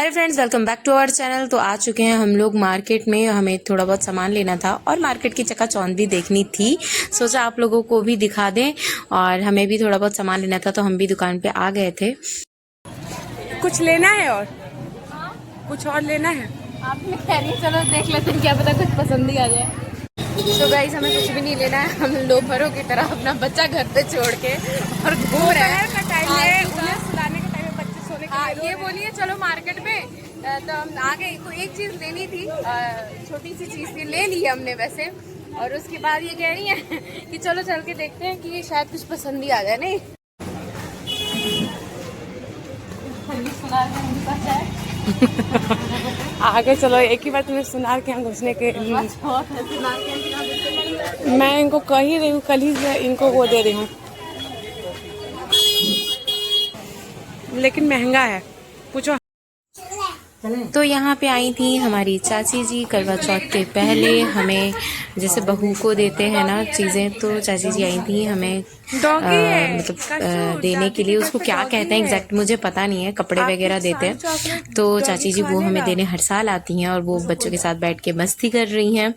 Hello friends, welcome back to our channel. तो आ चुके हैं हम लोग मार्केट में। हमें थोड़ा बहुत सामान लेना था और मार्केट की चकाचौंध भी देखनी थी। सोचा आप लोगों को भी दिखा दें, और हमें भी थोड़ा बहुत सामान लेना था तो हम भी दुकान पे आ गए थे। कुछ लेना है और कुछ और लेना है। आपने कह रही चलो देख लेते हैं, क्या पता कुछ पसंद ही आ जाए। तो गाइस, हमें कुछ भी नहीं लेना है। हम लोफरों की तरह अपना बच्चा घर पे छोड़ के और घूम रहे हैं। उन्हें सुलाने के टाइम में बच्चे सोने के लिए ये बोलिए चलो मार्केट में, तो हम आ गए। तो एक चीज लेनी थी, छोटी सी चीज थी, ले ली हमने वैसे। और उसके बाद ये कह रही है कि चलो चल के देखते हैं कि शायद कुछ पसंद ही आ जाए। नहीं आगे चलो। एक ही बार तुम्हें सुनार के यहाँ घुसने के मैं इनको कह ही रही हूँ, कल ही से इनको वो दे रही हूँ, लेकिन महंगा है। पूछो। तो यहाँ पे आई थी हमारी चाची जी करवा चौथ के पहले। हमें जैसे बहू को देते हैं ना चीज़ें, तो चाची जी आई थी हमें मतलब देने के लिए। उसको क्या कहते हैं एग्जैक्ट मुझे पता नहीं है, कपड़े वगैरह देते हैं। तो चाची जी वो हमें देने हर साल आती हैं और वो बच्चों के साथ बैठ के मस्ती कर रही हैं।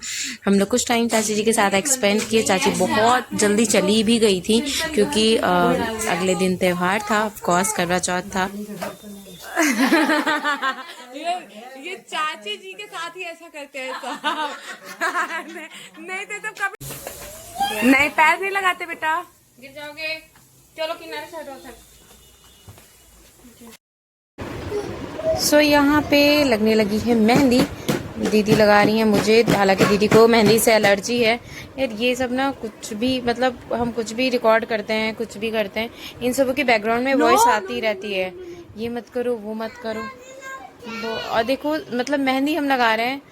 हम लोग कुछ टाइम चाची जी के साथ एक्सपेंड किए। चाची बहुत जल्दी चली भी गई थी क्योंकि अगले दिन त्यौहार था, ऑफकोर्स करवा चौथ था। ये चाची जी के साथ ही ऐसा करते हैं साहब। नहीं तो कभी नहीं, पैर नहीं लगाते बेटा, गिर जाओगे। चलो किनारे से हटो तक। सो यहाँ पे लगने लगी है मेहंदी। दीदी लगा रही हैं मुझे, हालांकि दीदी को मेहंदी से एलर्जी है। यार ये सब ना कुछ भी मतलब हम कुछ भी रिकॉर्ड करते हैं, कुछ भी करते हैं, इन सबों की बैकग्राउंड में वॉइस आती रहती है, ये मत करो वो मत करो वो। और देखो मतलब मेहंदी हम लगा रहे हैं,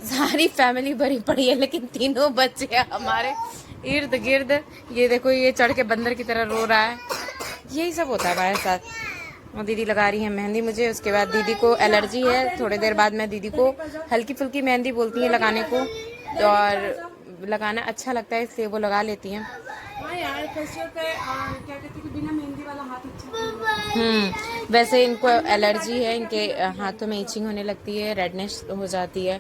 सारी फैमिली भरी पड़ी है, लेकिन तीनों बच्चे हमारे इर्द गिर्द। ये देखो, ये चढ़ के बंदर की तरह रो रहा है। यही सब होता है हमारे साथ। और दीदी लगा रही है मेहंदी मुझे। उसके बाद दीदी को एलर्जी है, थोड़ी देर बाद मैं दीदी को हल्की फुल्की मेहंदी बोलती हैं लगाने को, और लगाना अच्छा लगता है इसलिए वो लगा लेती हैं। हाँ यार, फेस्टिवल पे क्या कहते हैं कि बिना मेहंदी वाला हाथ अच्छा। वैसे इनको एलर्जी है, इनके हाथों में इचिंग होने लगती है, रेडनेस हो जाती है,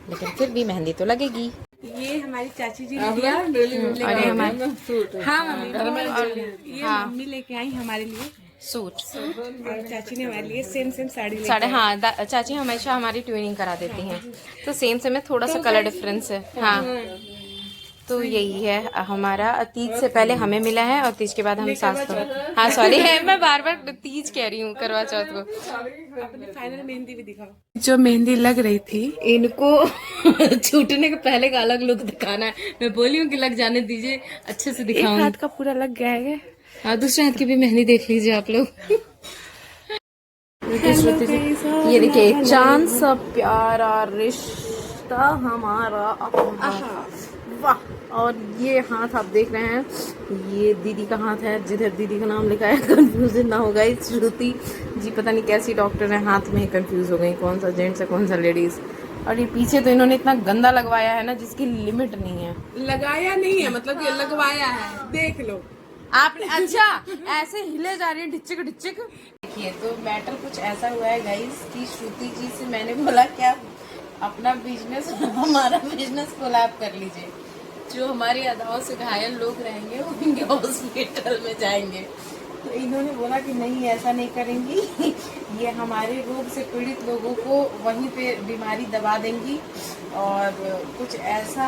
लेकिन फिर भी मेहंदी तो लगेगी। ये हमारी चाची जी ने दिया। और ये हमारे हाँ मम्मी, ये मम्मी लेके आई हमारे लिए सूट, और चाची ने हमारे लिए सेम साड़ी साढ़े। हाँ, चाची हमेशा हमारी ट्यूनिंग करा देती हैं, तो सेम से में थोड़ा सा कलर डिफरेंस है। हाँ, तो यही है हमारा। तीज से पहले हमें मिला है और तीज के बाद हम सास को। हाँ सॉरी है, मैं बार बार तीज कह रही हूँ, करवा चौथ को। अपनी फाइनल मेहंदी भी दिखाओ। जो मेहंदी लग रही थी, इनको छूटने के पहले का अलग लुक दिखाना है। मैं बोली हूँ कि लग जाने दीजिए, अच्छे से एक दिखाऊंगी। हाथ का पूरा लग गया है। हाँ, दूसरे हाथ की भी मेहंदी देख लीजिए आप लोग। ये देखिए, चांद सा प्यारा रिश्ता हमारा अपना। वाह। और ये हाथ आप देख रहे हैं, ये दीदी का हाथ है, जिधर दीदी का नाम लिखा है। कंफ्यूजन ना होगा, श्रुति जी पता नहीं कैसी डॉक्टर है, हाथ में कंफ्यूज हो गई कौन सा जेंट्स है कौन सा लेडीज। और ये पीछे तो इन्होंने इतना गंदा लगवाया है ना, जिसकी लिमिट नहीं है। लगाया नहीं है, मतलब कि लगवाया है, देख लो आपने। अच्छा, ऐसे हिले जा रही है ढिच्चिक ढिच्चिक। देखिए, तो मैटर कुछ ऐसा हुआ है गाइस कि श्रुति जी से मैंने बोला कि आप अपना बिजनेस हमारा बिजनेस कोलैब कर लीजिए। जो हमारी अदाओं से घायल लोग रहेंगे वो इनके हॉस्पिटल में जाएंगे। तो इन्होंने बोला कि नहीं, ऐसा नहीं करेंगी। ये हमारे रोग से पीड़ित लोगों को वहीं पे बीमारी दबा देंगी और कुछ ऐसा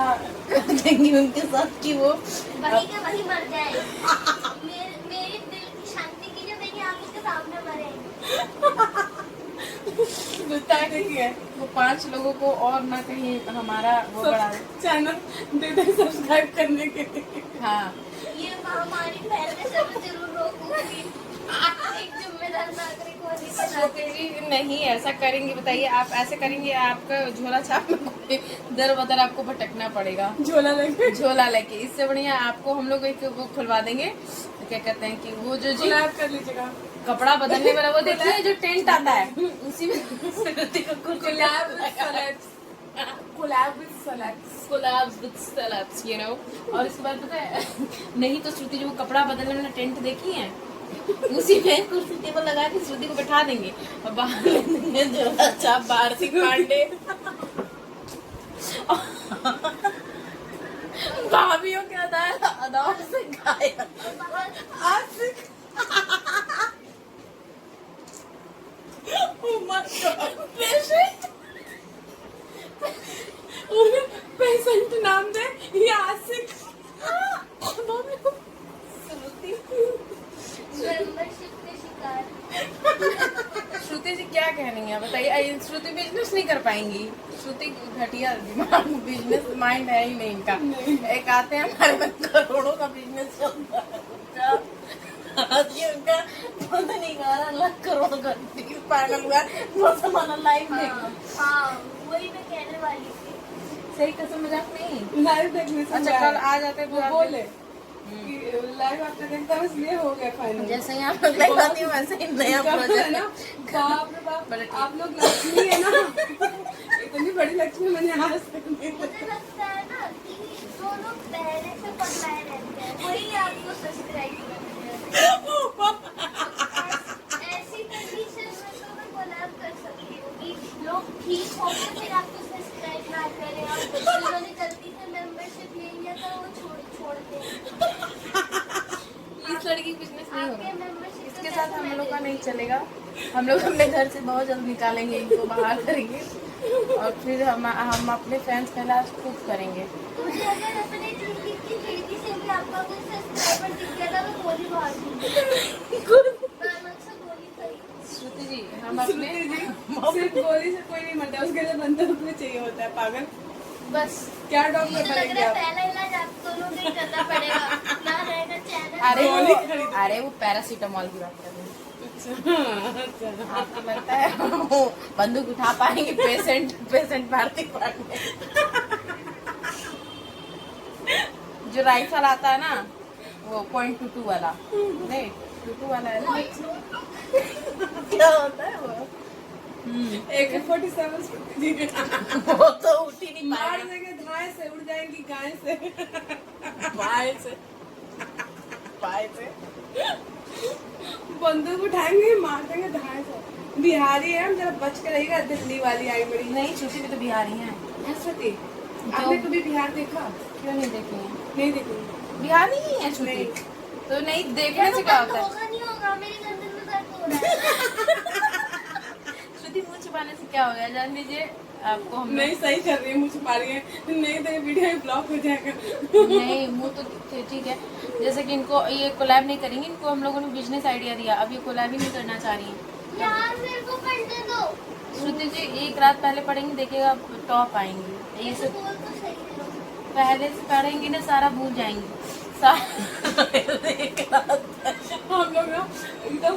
कर देंगी उनके साथ कि वो वही के वही मर जाए। मेरे दिल की शांति की जो मेरी आंखों के सामने मरे। देखिए, वो 5 लोगों को और ना कहीं हमारा वो बढ़ा चैनल दे सब्सक्राइब करने के लिए। हाँ, ये महामारी फैलने से मैं जरूर रोकूंगी। एक जिम्मेदार नागरिक होने के नाते। जी नहीं ऐसा करेंगे, बताइए आप ऐसे करेंगे आपका झोला छाप में कोई दर बदर आपको भटकना पड़ेगा, झोला लेके। इससे बढ़िया आपको हम लोग एक वो खुलवा देंगे, क्या कहते हैं कि वो जो जी कर लीजिएगा, कपड़ा बदलने वाला, वो देखिए जो टेंट आता है उसी में collabs with celebs, you know. और इसके बाद पता है नहीं तो श्रुति जो कपड़ा बदलने वाला टेंट देखी है, उसी में कुर्सी टेबल लगा के श्रुति को बैठा देंगे और बाहर ले देंगे जो अच्छा भारती पांडे भाभीियों के अदार से गायब पेशेंट नाम दे ये आशिक मेंबरशिप के शिकार। श्रुति जी क्या कहनी है बताइए। श्रुति बिजनेस नहीं कर पाएंगी। श्रुति घटिया दिमाग बिजनेस माइंड है ही नहीं इनका। एक आते हैं हमारे में करोड़ों का बिजनेस चलता है उनका पता नहीं 11 लाख करोड़ का पागल हुआ वो सामान लाइव देखो। हाँ वही मैं कहने वाली थी। सही कसम मजाक नहीं। लाइव देखने से अच्छा कल आ जाते वो बोले कि लाइव आपने देखता है इसलिए हो गया फाइनल। जैसे ही आप लोग लगाती हूँ वैसे ही नया प्रोजेक्ट ना बाप रे बाप आप लोग लक्ष्मी है ना इतनी बड़ी लक्ष्मी मैंने आज तक नहीं मुझे लगता है ना कि जो लोग पहले से पकड़ाए रहते हैं वही आपको सब्सक्राइब करते हैं। ऐसी कंडीशन में तो मैं कोलैब कर सकती हूँ कि लोग ठीक होकर फिर आपको सब्सक्राइब ना करें और जिन्होंने गलती से मेंबरशिप ले लिया था वो छोड़ते हैं। इस लड़की बिजनेस नहीं आपके होगा। मेंबरशिप इसके साथ हम लोग का नहीं चलेगा। हम लोग अपने घर से बहुत जल्द निकालेंगे इनको बाहर करेंगे और फिर हम अपने फैंस का इलाज खुद करेंगे। मुझे अगर अपने टीवी की खिड़की से भी आपका कोई सब्सक्राइबर दिख गया था तो गोली मार दूंगी। नॉर्मल से गोली खरी। श्रुति जी हम अपने सिर्फ गोली से कोई नहीं मरता उसके लिए बंदूक भी चाहिए होता है पागल। बस क्या डॉक्टर मुझे लग बनेंगे रहा है आप? पहला इलाज आप दोनों को ही करना पड़ेगा ना रहेगा चैनल। अरे वो पैरासीटामोल की बात कर रहे हैं। आपको लगता है वो बंदूक उठा पाएंगे पेशेंट भारती पांडे। जो राइफल आता है ना वो .22 वाला नहीं 22 वाला है ना क्या होता है वो AK-47 वो तो उठ ही नहीं मार पाएगा देंगे धाए से उड़ जाएंगी गाय से पाए से बंदूक उठाएंगे मार देंगे धाए से। बिहारी है हम जरा बच के रहिएगा। दिल्ली वाली आई बड़ी नहीं छुट्टी भी तो बिहारी हैं। सरस्वती आपने कभी बिहार देखा? क्यों नहीं देखेंगे नहीं देखी। बिहारी ही है छुट्टी नहीं। तो नहीं देखने से क्या होता है। होगा नहीं होगा मेरे गर्दन में दर्द हो रहा है। श्रुति मुंह छुपाने से क्या हो गया जान लीजिए आपको हम नहीं सही कर रही है मुझे छुपा रही है नहीं तो वीडियो ब्लॉक हो जाएगा। नहीं मुंह तो ठीक है। जैसे कि इनको ये कोलैब नहीं करेंगे। इनको हम लोगों ने बिजनेस आइडिया दिया अब ये कोलैब ही नहीं करना चाह रही है। यार मेरे को पढ़ने दो। श्रुति जी एक रात पहले पढ़ेंगे देखिएगा टॉप आएंगी। ये सब बोल तो सही है। पहले से पढ़ेंगी ना सारा भूल जाएंगी हम लोग ना एकदम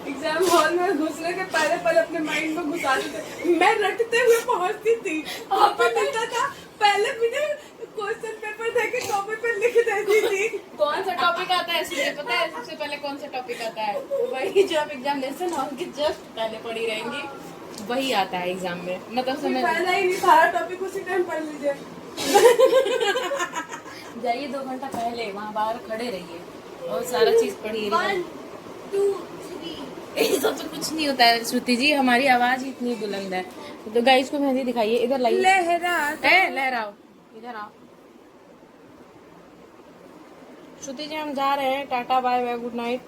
एग्जाम हॉल में घुसने के पहले अपने माइंड में घुसा देते। मैं रटते हुए पहुंचती थी आपको मिलता था पहले मुझे क्वेश्चन पेपर देके कॉपी पे लिख देती थी। कौन सा टॉपिक आता है मुझे पता है सबसे पहले कौन सा टॉपिक आता है वही जो आप एग्जामिनेशन हॉल के जस्ट पहले पढ़ी रहेंगी वही आता है एग्जाम में मतलब समझ पहला ही नहीं सारा टॉपिक उसी टाइम पढ़ लीजिए। जाइए 2 घंटा पहले वहाँ बाहर खड़े रहिए और सारा चीज पढ़िए। 1 2 3 ये सब तो कुछ नहीं होता है श्रुति जी हमारी आवाज ही इतनी बुलंद है। तो गाइस को मेहंदी दिखाइए इधर लाइए लहराओ इधर आओ। श्रुति जी हम जा रहे हैं tata bye bye good night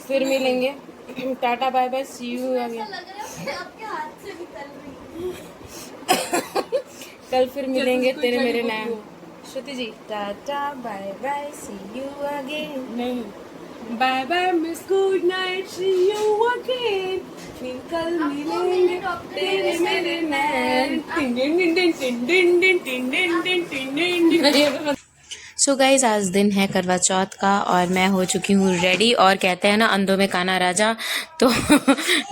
फिर मिलेंगे tata bye bye see you ऐसा अगेन। लग रहा है कि आपके हाथ से निकल रही है। कल फिर मिलेंगे तेरे मेरे नाम। श्रुति जी टाटा bye bye see you again. नहीं bye bye miss good night see you again फिर कल मिलेंगे तेरे मेरे नैन। टिन टिन टिन टिन टिन टिन टिन टिन टिन टिन टिन। सो गाइज आज दिन है करवा चौथ का और मैं हो चुकी हूँ रेडी और कहते हैं ना अंधों में काना राजा तो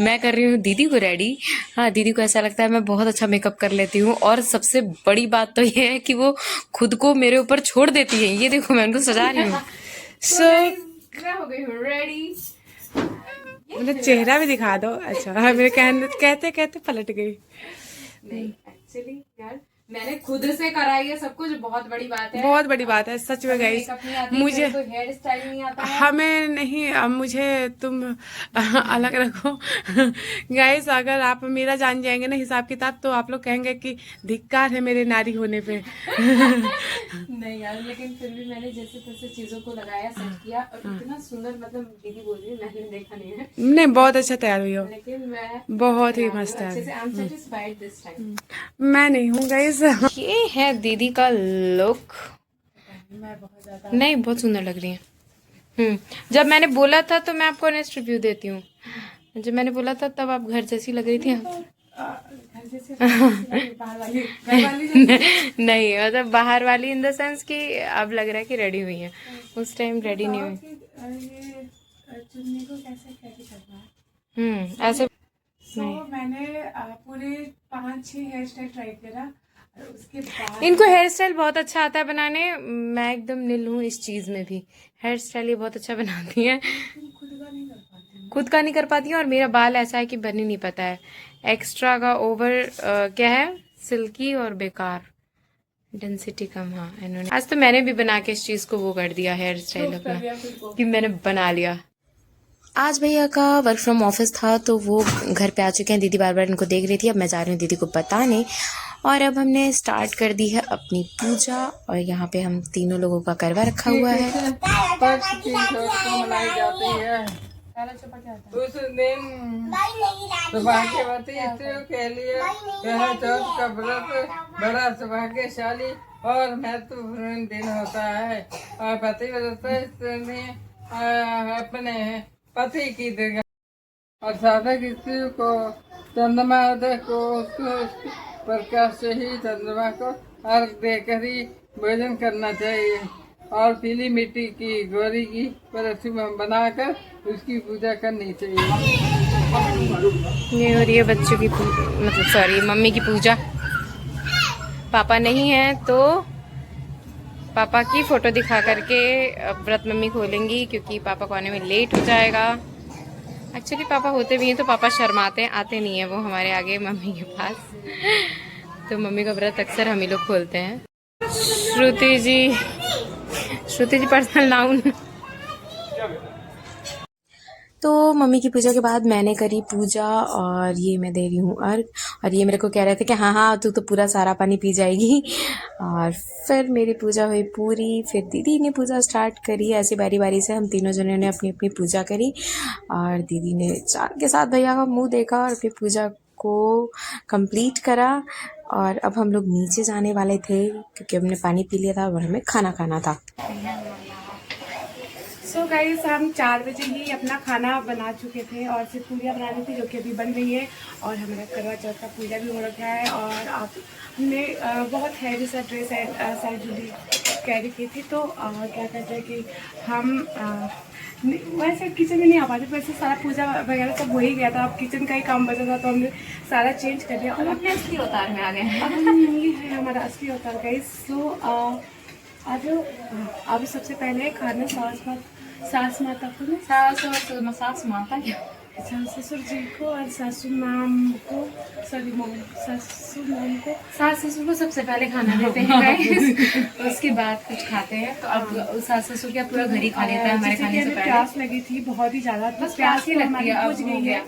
मैं कर रही हूँ दीदी को रेडी। हाँ दीदी को ऐसा लगता है मैं बहुत अच्छा मेकअप कर लेती हूँ और सबसे बड़ी बात तो ये है कि वो खुद को मेरे ऊपर छोड़ देती है। ये देखो मैं उनको सजा रही हूँ। सो मैं हो गई हूँ रेडी। मतलब चेहरा भी दिखा दो। अच्छा हाँ मेरे कहते कहते पलट गई। नहीं एक्चुअली यार मैंने खुद से कराई है सब कुछ, बहुत बड़ी बात है। बहुत बड़ी बात है सच में गाइस। मुझे तो हेयर स्टाइल नहीं आता है। हमें नहीं, अब मुझे तुम अलग रखो गाइस। अगर आप मेरा जान जाएंगे ना हिसाब किताब, तो आप लोग कहेंगे कि धिक्कार है मेरे नारी होने पे। नहीं यार, लेकिन फिर भी मैंने जैसे तैसे चीजों को लगाया, सेट किया, और इतना सुंदर, मतलब दीदी बोल रही है, मैंने देखा नहीं है, नहीं बहुत अच्छा तैयार हुई हो, लेकिन मैं बहुत ही मस्त अच्छे है। से, I am satisfied this time. मैं नहीं हूँ गाइस। ये है दीदी का लुक। नहीं, बहुत सुंदर लग रही है। जब मैंने बोला था तो मैं आपको ऑनेस्ट रिव्यू देती हूँ, जब मैंने बोला था तब आप घर जैसी लग रही थी। नहीं, मतलब बाहर वाली इन द सेंस कि अब लग रहा है कि रेडी हुई है, उस टाइम रेडी नहीं हुई। ऐसे मैंने पूरे 5-6 हेयर स्टाइल ट्राई करा, और उसके बाद इनको हेयर स्टाइल बहुत अच्छा आता है बनाने। मैं एकदम निल हूँ इस चीज में भी, हेयर स्टाइल ये बहुत अच्छा बनाती है। खुद का नहीं कर पाती हूँ, और मेरा बाल ऐसा है कि बन ही नहीं पाता है, एक्स्ट्रा का ओवर क्या है, सिल्की और बेकार, डेंसिटी कम। हाँ, इन्होंने आज तो मैंने भी बना के इस चीज को वो कर दिया, हेयर स्टाइल अपना, कि मैंने बना लिया। आज भैया का वर्क फ्रॉम ऑफिस था, तो वो घर पे आ चुके हैं। दीदी बार बार इनको देख रही थी, अब मैं जा रही हूँ दीदी को बताने। और अब हमने स्टार्ट कर दी है अपनी पूजा, और यहाँ पे हम तीनों लोगों का करवा रखा हुआ है। मनाई जाती है उस दिन सौभाग्यवती स्त्रियों के लिए यह चौथ का व्रत बड़ा सौभाग्यशाली और महत्वपूर्ण दिन होता है। और पतिव्रता स्त्री अपने पति की दीर्घ और साधक स्त्री को चंद्रमा उदय को उसको प्रकाश से ही चंद्रमा को अर्घ देकर ही भोजन करना चाहिए, और पीली मिट्टी की गौरी की प्रतिमा बनाकर उसकी पूजा करनी चाहिए। ये हो रही है बच्चों की मतलब सॉरी मम्मी की पूजा। पापा नहीं है तो पापा की फोटो दिखा करके व्रत मम्मी खोलेंगी, क्योंकि पापा को आने में लेट हो जाएगा। एक्चुअली पापा होते भी हैं तो पापा शर्माते हैं, आते नहीं है वो हमारे आगे मम्मी के पास, तो मम्मी का व्रत अक्सर हम ही लोग खोलते हैं। श्रुति जी पर्सनल नाउन। तो मम्मी की पूजा के बाद मैंने करी पूजा, और ये मैं दे रही हूँ अर्घ। और ये मेरे को कह रहे थे कि हाँ तू तो पूरा सारा पानी पी जाएगी। और फिर मेरी पूजा हुई पूरी, फिर दीदी ने पूजा स्टार्ट करी। ऐसे बारी बारी से हम तीनों जनों ने अपनी अपनी पूजा करी, और दीदी ने चाँद के साथ भैया का मुंह देखा और अपनी पूजा को कंप्लीट करा। और अब हम लोग नीचे जाने वाले थे, क्योंकि हमने पानी पी लिया था और हमें खाना खाना था। सो गाइस, हम 4 बजे ही अपना खाना बना चुके थे, और सिर्फ पूरियाँ बनानी थी जो कि अभी बन रही है। और हमारा करवा चौथ का पूजा भी हो रखा है। और आप हमने बहुत हैवी सा ड्रेस साइड जुड़ी कैरी की थी, तो क्या कहते हैं कि हम वैसे किचन में नहीं आ पाते, वैसे सारा पूजा वगैरह सब हो ही गया था। अब किचन का ही काम बचा था, तो हमने सारा चेंज कर दिया और अपने असली अवतार में आ गए। अब ये है हमारा असली अवतार गाइस। सो अब सबसे पहले खाना सास माता को ना सास माता क्या, ससुर जी को और सासू माम को, सॉरी सासू माम को, सास ससुर को सबसे पहले खाना देते हैं गाइस, उसके बाद कुछ खाते हैं। तो अब सास ससुर क्या पूरा घर ही खा लेता है हमारे खाने से पहले। प्यास लगी थी बहुत ही ज्यादा, तो प्यास ही हमारी बुझ गई है।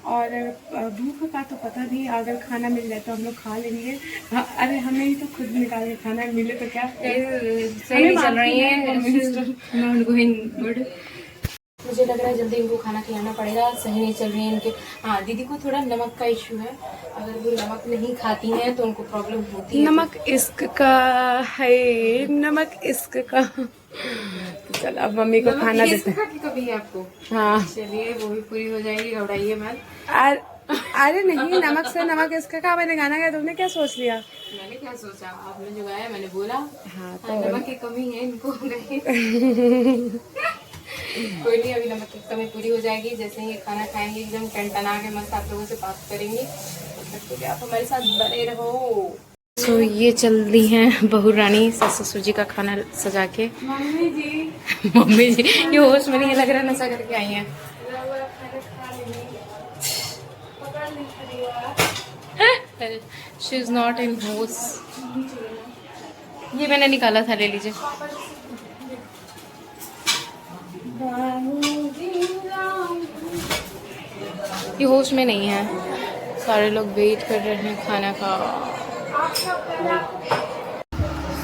और भूख का तो पता नहीं, अगर खाना मिल जाए तो हम लोग खा लेंगे। अरे हमें ही तो खुद निकाल के खाना मिले तो क्या सही चल रही है। मुझे लग रहा है जल्दी इनको खाना खिलाना पड़ेगा, सही नहीं चल रही है इनके। हाँ, दीदी को थोड़ा नमक का इश्यू है, अगर वो नमक नहीं खाती हैं तो उनको प्रॉब्लम होती है। नमक इश्क का है, नमक इश्क का। तो चल अब मम्मी को खाना देते हैं। कभी आपको हाँ चलिए, वो भी पूरी हो जाएगी, घबराइए मत। अरे नहीं, नमक से नमक इसका का मैंने गाना गाया, तुमने क्या सोच लिया? मैंने क्या सोचा, आपने जो गाया मैंने बोला। हाँ तो नमक की कमी है इनको। कोई नहीं, अभी नमक की कमी पूरी हो जाएगी। जैसे ही खाना खाएंगे एकदम टनटना के मस्त आप लोगों से बात करेंगे। तो आप हमारे साथ बने रहो। तो ये चल रही हैं बहू रानी सास ससुर जी का खाना सजा के। मम्मी जी ये होश में नहीं लग रहा, नशा करके आई हैं। शी इज नॉट इन होश। ये मैंने निकाला था, ले लीजिए। ये होश में नहीं है, सारे लोग वेट कर रहे हैं खाना का।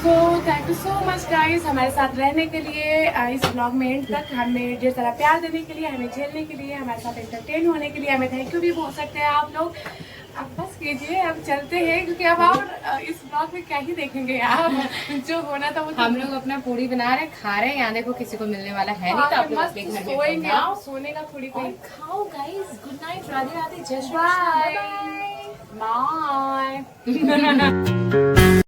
So thank you so much guys हमारे साथ रहने के लिए, इस ब्लॉग में एंड तक हमें ढेर सारा प्यार देने के लिए, हमें झेलने के लिए, हमारे साथ एंटरटेन होने के लिए हमें थैंक यू भी बोल सकते हैं आप लोग। अब बस कीजिए, अब चलते हैं क्योंकि अब और इस ब्लॉग में क्या ही देखेंगे आप। जो होना था वो हम लोग अपना पूरी बना रहे हैं, खा रहे हैं। यहाँ देखो किसी को मिलने वाला है नहीं, तो आप लोग अपने घर में सोएंगे, बनाओ। सोने का थोड़ी कोई खाओ guys, good night, Radhe Radhe, जय Shri bye Krishna, bye. Bye.